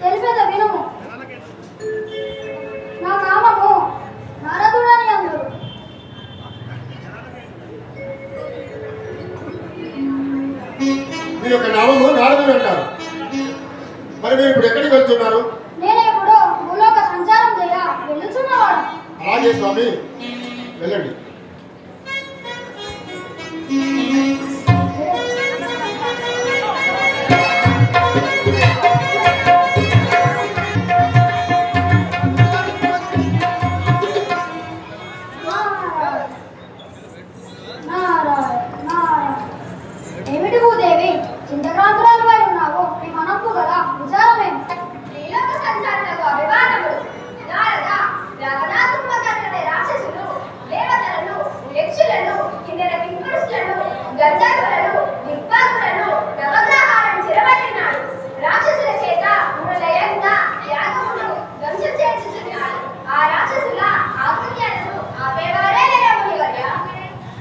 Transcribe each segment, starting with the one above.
తెలిపేద వినుము. నా నామము నారదుడని అందరు. మీ యొక్క నామము నారదుడు అంటారు. మరి మీరు ఇప్పుడు ఎక్కడికి వెళ్తున్నారు? నేను ఇప్పుడు భూలోక సంచారం చేయ వెళ్తున్నవాడు. అలాగే స్వామి, వెళ్ళండి. ఏమిటి భూదేవి చింతక్రాంతురాలు వై ఉన్నావు? నీ మనప్పు కదా విచారమేమి? శ్రీలోక సంచారులకు అభిమానములు. నారద రావణాత్మకమైన రాక్షసులు దేవతలను యక్షులను కిందన కింపురుషులను గంధర్వులను దిక్పాకులను నవగ్రహాలను చిరబట్టినాడు. రాక్షసుల చేత మృలయంగా యాగమును ధ్వంసం చేయించుచున్నాడు. ఆ రాక్షసుల ఆకృత్యాలను ఆపేవారే లేరమునివర్య.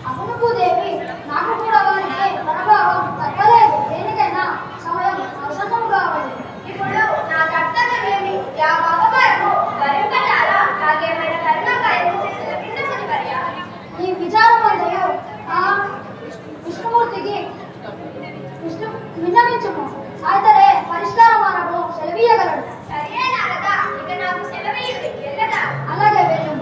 అవును భూదేవి, నాకు కూడా వారికి ప్రభావం తప్పలేదు. దేనికైనా సమయం అవసరం కావాలి. ఇప్పుడు నా కర్తవ్యమేమి? యా పాపము భరింపజాలా? నాకేమైనా కర్మకాయలు సెలవించని వర్య. ఈ విచారం అంతయు ఆ విష్ణుమూర్తికి విన్నవించుము. అయితేనే పరిష్కార మార్గము సెలవీయగలడు. సరే నారద, ఇక నాకు సెలవీయుడి వెళ్ళదా? అలాగే వెళ్ళము.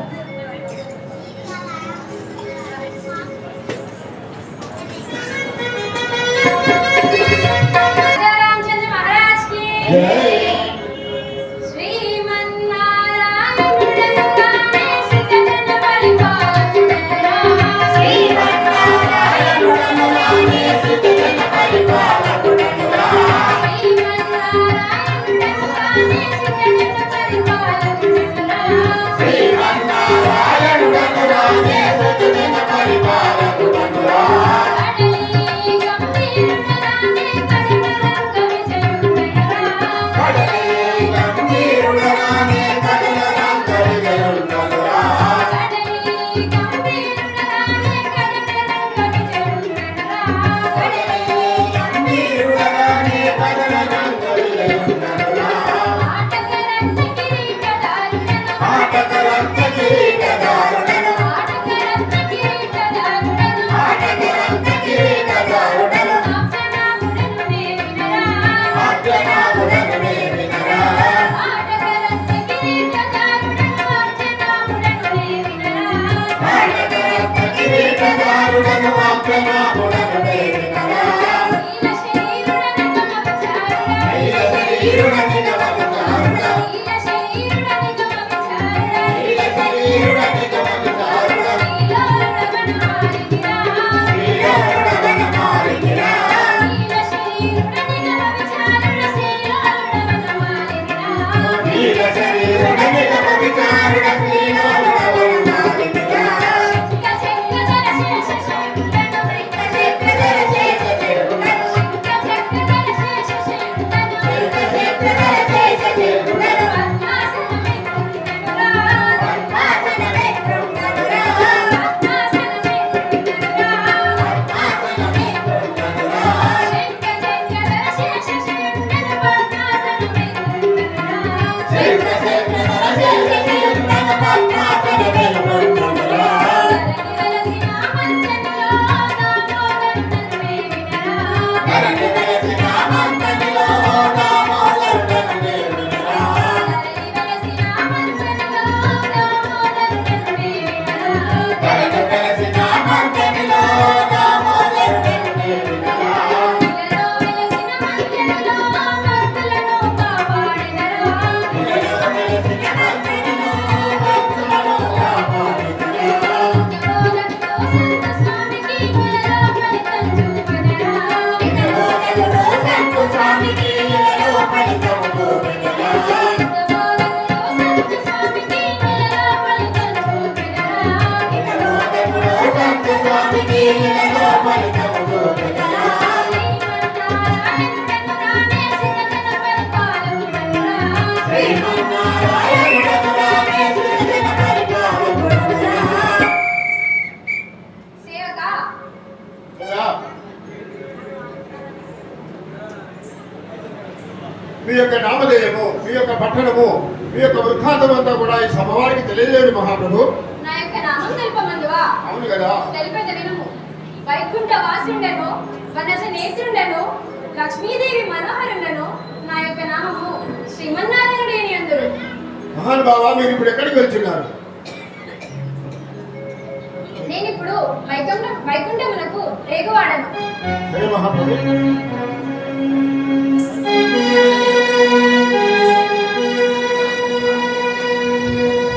రామచంద్ర మహారాజ్ కి మీ యొక్క నామధేయము, మీ యొక్క పట్టణము, మీ యొక్క వృత్తాంతం అంతా కూడా ఈ సమవారికి తెలియజేయండి మహాప్రభు. నా యొక్క నామం తెలుపమందువా? అవును కదా. తెలిపేది వినుము. వైకుంఠ వాసుండెను, వనజ నేత్రుండెను, లక్ష్మీదేవి మనోహరుండెను. నా యొక్క నామము శ్రీమన్నారాయణుడు అని అందరు. మహానుభావ, మీరు ఇప్పుడు ఎక్కడికి వెళ్తున్నారు? నేను ఇప్పుడు వైకుంఠమునకు రేగువాడను. సరే మహాప్రభు.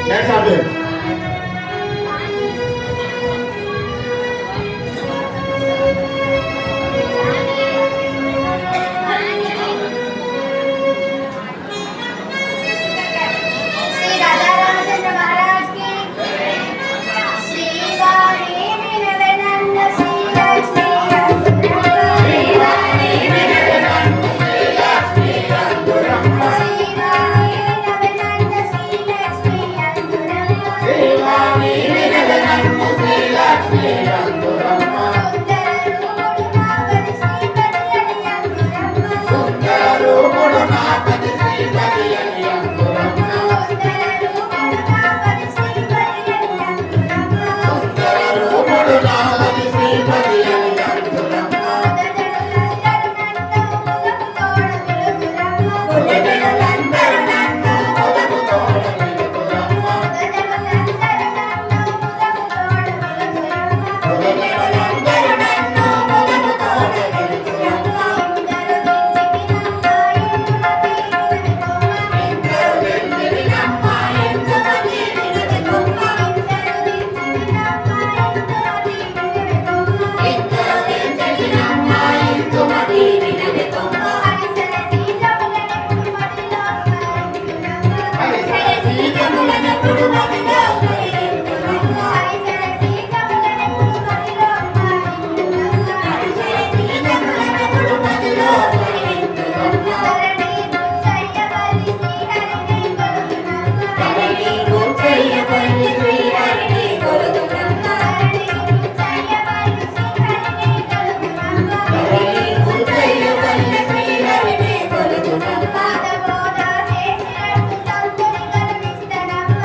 Next subject. శ్రీ రాధా రామచంద్ర మహారాజ్ కి శ్రీ వాణి వినవనంద శ్రీ లక్ష్మీ శ్రీ వాణి వినవనంద శ్రీ లక్ష్మీ అందురమ్మ శ్రీ వాణి వినవనంద శ్రీ లక్ష్మీ అందురమ్మ శ్రీ వాణి వినవనంద శ్రీ లక్ష్మీ అందురమ్మ సుందర రూపుడు నాపది శ్రీపతి అని అందురమ్మ సుందర రూపుడు నాపది శ్రీపతి అని అందురమ్మ భుజజనులందరూ నన్ను మొదలు తోడ నిలుపురమ్మ భుజజనులందరూ నన్ను మొదలు తోడ నిలుపురమ్మ ఇందరు వెండినమ్మ ఇందుమతి వినది కొమ్మ ఇందరు వెండినమ్మ ఇందుమతి వినది కొమ్మ హరిశర సీతములనెప్పుడు మదిలో స్మరింతురమ్మ హరిశర సీతములనెప్పుడు మదిలో స్మరింతురమ్మ ధరణి గుంచయ్యపల్లి శ్రీహరిని కొలుతురమ్మ ధరణి గుంచయ్యపల్లి శ్రీహరిని కొలుతురమ్మ హితబోధ చేసినట్టు సంతుని కరుణిస్తనమ్మ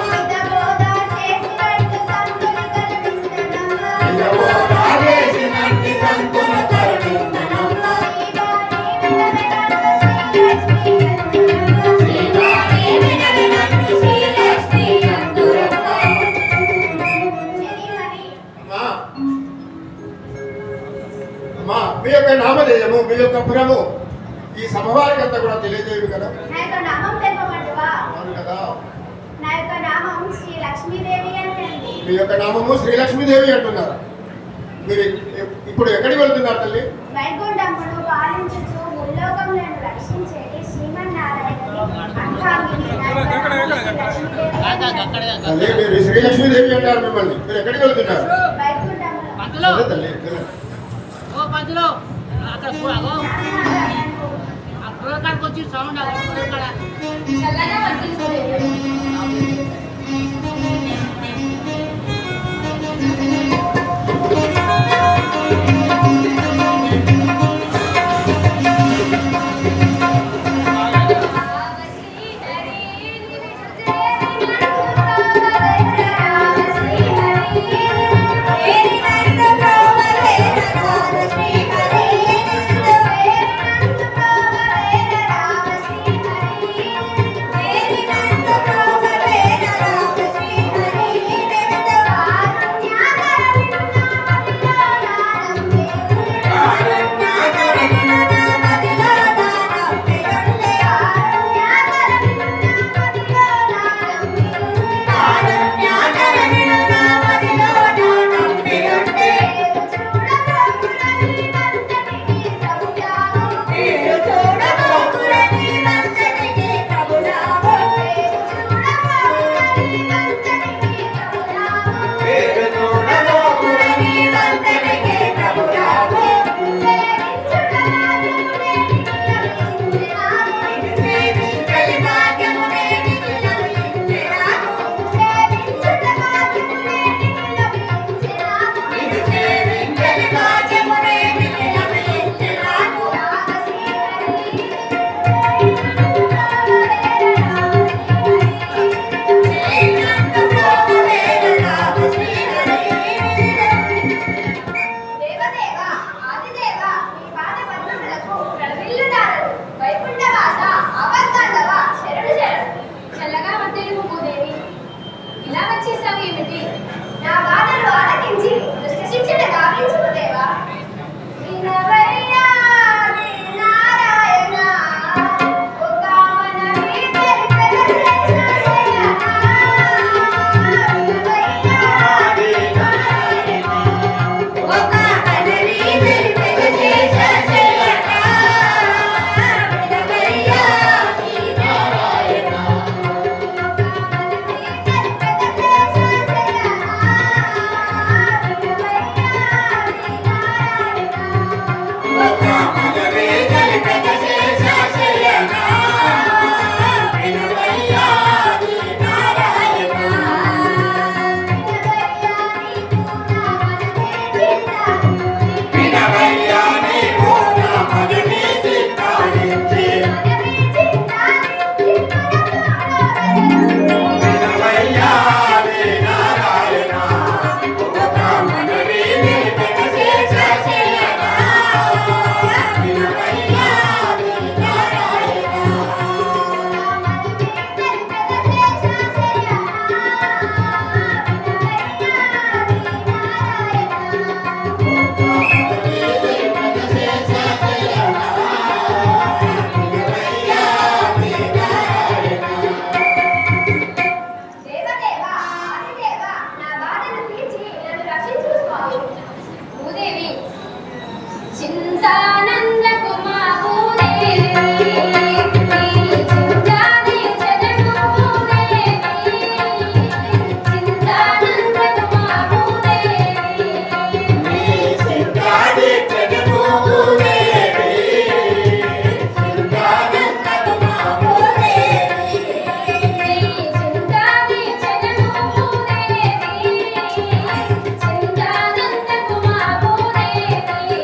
హితబోధ చేసినట్టు సంతుని కరుణిస్తనమ్మ శ్రీవాణి వినవనందు శ్రీలక్ష్మీ అందురమ్మ అమ్మా, అమ్మా, మీ యొక్క నామధేయము, మీ యొక్క పురము ఈ సమవారికి అంతా కూడా తెలియజేయడు కదా. నా యొక్క నామం తెలుపమంటువా? అవును కదా. నా యొక్క నామం శ్రీ లక్ష్మీదేవి అని అండి. మీ యొక్క నామము శ్రీలక్ష్మీదేవి అంటున్నారు. మీరు ఇప్పుడు ఎక్కడికి వెళ్తున్నారు తల్లి? వైకుంఠమును పాలించుచు ముల్లోకములను రక్షించేది శ్రీమన్నారాయణుని అంకాంగిని నా యొక్క నామం శ్రీ లక్ష్మీదేవి అని అండి. తల్లి, మీరు శ్రీలక్ష్మీదేవి అంటారు మిమ్మల్ని. మీరు ఎక్కడికి వెళ్తున్నారు? వైకుంఠమును పంతులు సరే తల్లి, వెళ్ళండి. ఓ పంతులు అక్కడ ఆ పుల్లకాడికి వచ్చి సౌండ్ పుల్లకాడ చల్లగా వర్తిల్లుతుంది. శ్రీ చింతానందకు మా భూదేవి చింతాది చరణు భూదేవి చింతానందకు మా భూదేవి చింతాది చరణు భూదేవి చింతానందకు మా భూదేవి చింతాది చరణు భూదేవి చింతానందకు మా భూదేవి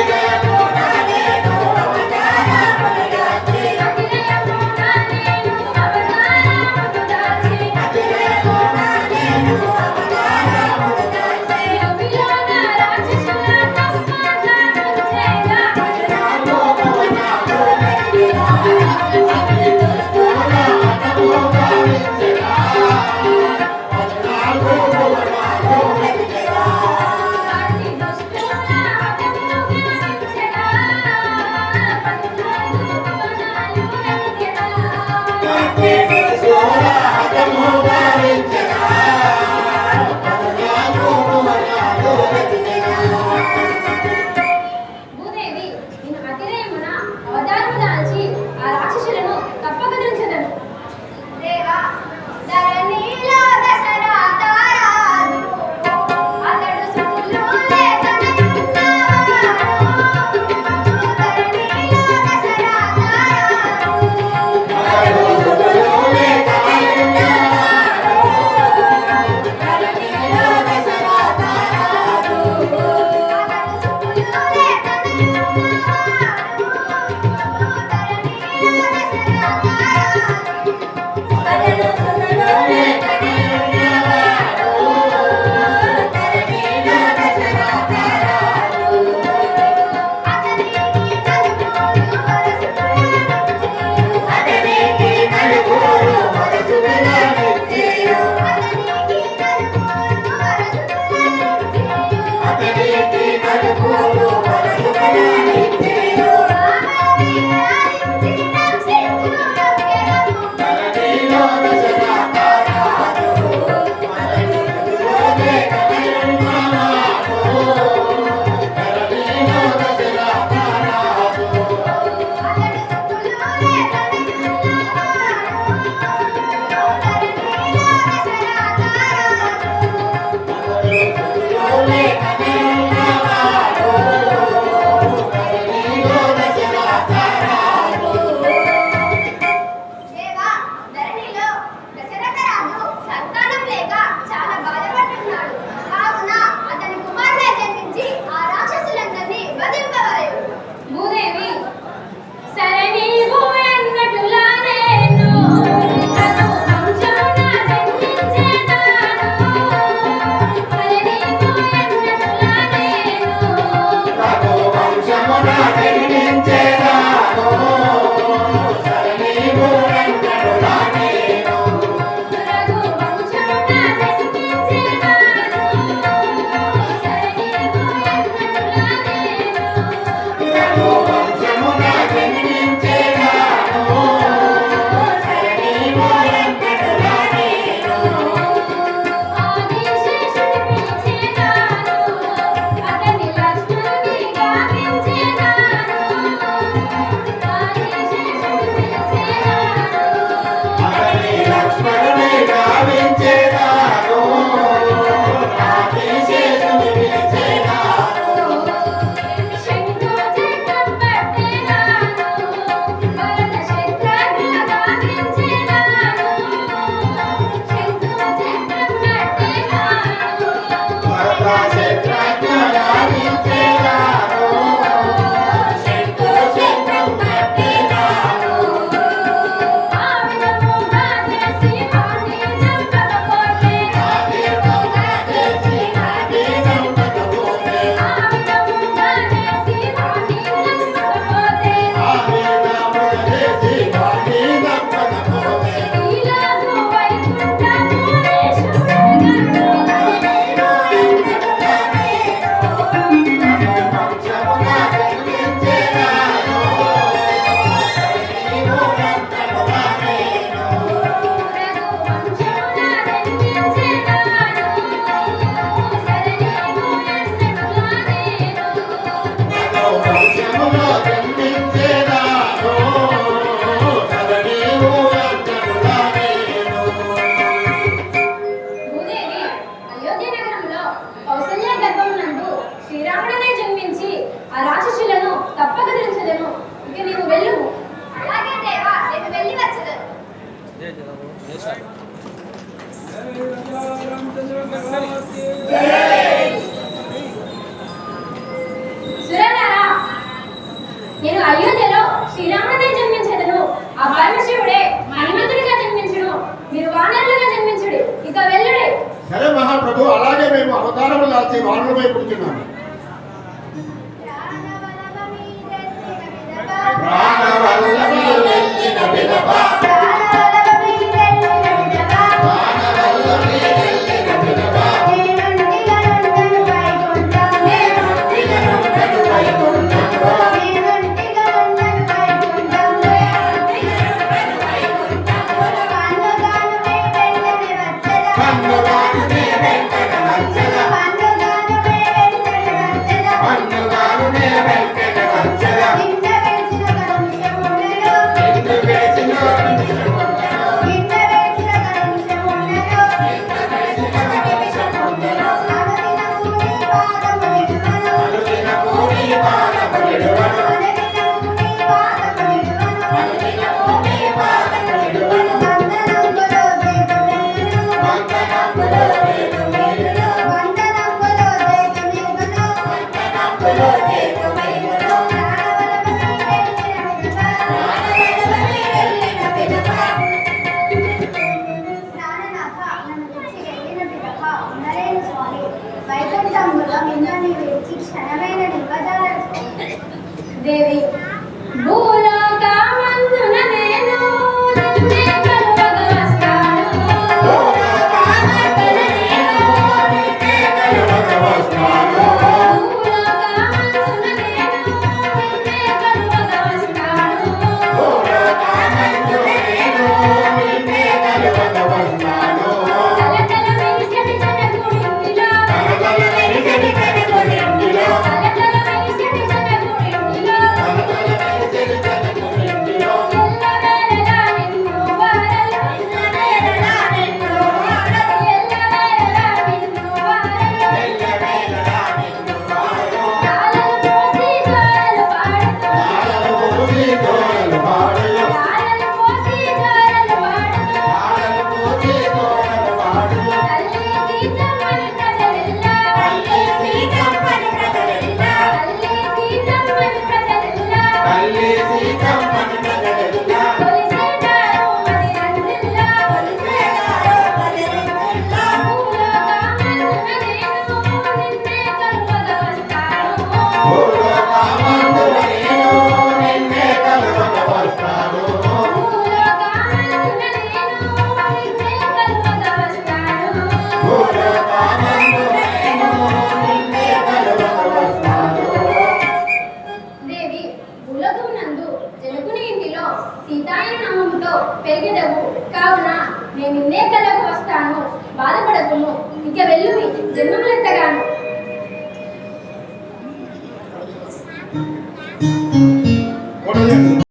అతిశయము నా నేను అవతారమును దాచి అతిశయము నా నేను అవతారమును దాచి అతిశయము నా నేను అవతారమును దాచి అభిలోన రాక్షసుల తప్పట్లనుంచేగా పట్టణాలోకమునాలో వెతికినా అగ్ని దుష్టుల హతము గావించెనా పట్టణాలోకమునాలో వెతికినా అతి దుష్టుల హతము గావించెగా పట్టణాలు వెతికెదా అగ్ని దుష్టుల హతము గావించెనా పట్టణాలోకమునాలో వెతికినా భూదేవి నిన్ను అతిరేయమున అవతారము దాల్చి ఆ రాక్షసులను తప్పక దించెదను. దేవా ధరణిలో దశరథ రాజు అతడు సుతులు లేకనున్నవాడు ధరణిలో దశరథ రాజు అతడు సుతులు లేకనున్నవాడు ధరణిలో దశరథ రాజు అతడు సుతులు లేకనున్నవాడు ధరణిలో దశరథ రాజు అతడు సుతులు లేకనున్నవాడు ధరణిలో దశరథ రాజు అతనికి నలుగురు వరసులనిచ్చెను. అతనికి నలుగురు వరసులనిచ్చెను. ధరణిలో దశరథ రాజు అతడు సుతులు లేకనున్నవాడు ధరణిలో దశరథ రాజు దేవా, ధరణిలో దశరథరాజు సంతానం లేక చాలా బాధపడుతున్నాడు. కావున అతని కుమారుడే జన్మించి ఆ రాక్షసులందరినీ వధింపవలెను. భూదేవి సరే నీవు ఎన్నటులా నేను తను వంశమున జన్మించేదాను. సరే నీవు ఎన్నటులా నేను రఘు వంశమున జన్మించెదాను. సరణీవు వెంకటులా నేను. రఘు వంశమున జన్మించేదాను. సరే నీవు ఎన్నటులా నేను రఘు వంశమున జన్మించెదాను. సరణీవు వెంకటులా నేను. ఆదిశేషుని పిలిచేదాను. అతని లక్ష్మణుని గావించేదాను. ఆదిశేషుని పిలిచేదాను. అతని లక్ష్మణుని గావించెదాను. ఆదిశేషుని పిలిచెదాను. శంఖు చక్రం పట్టేదాను. భరత శత్రుఘ్నుల గావించేదాను. శంఖు చక్రం పట్టేదాను. భరత శత్రుఘ్నుల గావించెదాను. శంఖు చక్రం పట్టెదాను. ఆ విధముగా చేసి వాణ్ణి చంపకపోతే ఆ విధముగా చేసి వాణ్ణి చంపకపోతే ఆ విధముగా చేసి వాణ్ణి చంపకపోతే ఆ విధముగా చేసి వాణ్ణి చంపకపోతే ఈలోపు వైకుంఠపురేశ్వరుడు ధరణిలో వెంకటులా నేను. రఘు వంశమున జన్మించెదాను. సరణీవు వెంకటులా నేను. రఘు వంశమున జన్మించెదాను. సరే నీవు ఎన్నటులా నేను రఘు వంశములో జన్మించెదాను. సరణీవు వెంకటులా నేను. భూదేవి అయోధ్య నగరంలో కౌసల్య గర్భమునందు శ్రీరాముడనే జన్మించి ఆ రాక్షసులను తప్పక దించెదను. ఇక నీవు వెళ్ళుము. అలాగే దేవా, నేను వెళ్ళి వచ్చేదను. సురనారా నేను అయోధ్యలో శ్రీరాముడే జన్మించదను. ఆ పరమశివుడే హనుమంతుడిగా జన్మించును. మీరు వానరులుగా జన్మించుడి. ఇక వెళ్ళుడి. సరే మహాప్రభు, అలాగే మేము అవతారము దాల్చి వానరమై పుడుతున్నాము. ప్రాణవల్లభి వెళ్ళిన విధవ ప్రాణవల్లభి వెళ్ళిన విధవ నేనుంటిగనుండను వైకుంఠంలో పన్నుగాను నే వెంటనే వచ్చెదా పన్నుగాను నే వెంటనే వచ్చెదా నిన్ను వేసిన నిమిషముండెను అనుదినము నీ పాదము విడువను అనుదినము నీ పాదము విడువను వందనములో చేతు మేలును వందనములో చేతు మేలును ప్రాణవల్లభి వెళ్ళిన విధవ వైకుంఠంలో మిమ్మల్ని విడిచి క్షణమైన నిబదాలను దేవి భూలోకమందున నేను నిన్నే కలువగ వస్తాను. భూలోకమందున నేను నిన్నే కలువగ వస్తాను భూలోకమందున నేను నిన్నే కలువగ వస్తాను. భూలోకమందున నేను నిన్నే కలువగ వస్తాను తలతల మెరిసెడి జనకుడింటిలో తలతల మెరిసెడి జనకుడింటిలో తలతల మెరిసెడి జనకుడింటిలో తలతల మెరిసెడి జనకుడింటిలో ఎల్లవేళలా నిన్ను వారలు ఎల్లవేళలా నిన్ను వాడను ఎల్లవేళలా నిన్ను వారలు ఎల్లవేళలా నిన్ను వాడను తాళలు పోసి జోలలు పాడుతూ తాళలు పోసి జోలలు పాడును తాళలు పోసి జోలలు పాడుతూ తాళలు పోసి జోలలు పాడును తల్లి సీతమ్మని ప్రజలెల్లా తల్లి సీతమ్మని ప్రజలెల్లా తల్లి సీతమ్మని ప్రజలెల్లా తల్లి సీతమ్మని ప్రజలెల్లా కొలిసేదారు మదిరంజిల్లా కొలిసేదారు మదిరంజిల్లా భూలోకమందున నేను నిన్నే కలువగ వస్తాను. భూలోకమందున నేను నిన్నే కలువగ వస్తాను భూలోకమందున నేను నిన్నే కలువగ వస్తాను. భూలోకమందున నేను నిన్నే కలువగ వస్తాను దేవి భూలోకమునందు జనకుని ఇంటిలో సీతాయన నామముతో పెరిగెదవు కావున నేను నిన్నే కలగ వస్తాను. బాధపడకుము. ఇక వెళ్ళుమి జన్మములెత్తగాను. కొడలేదు.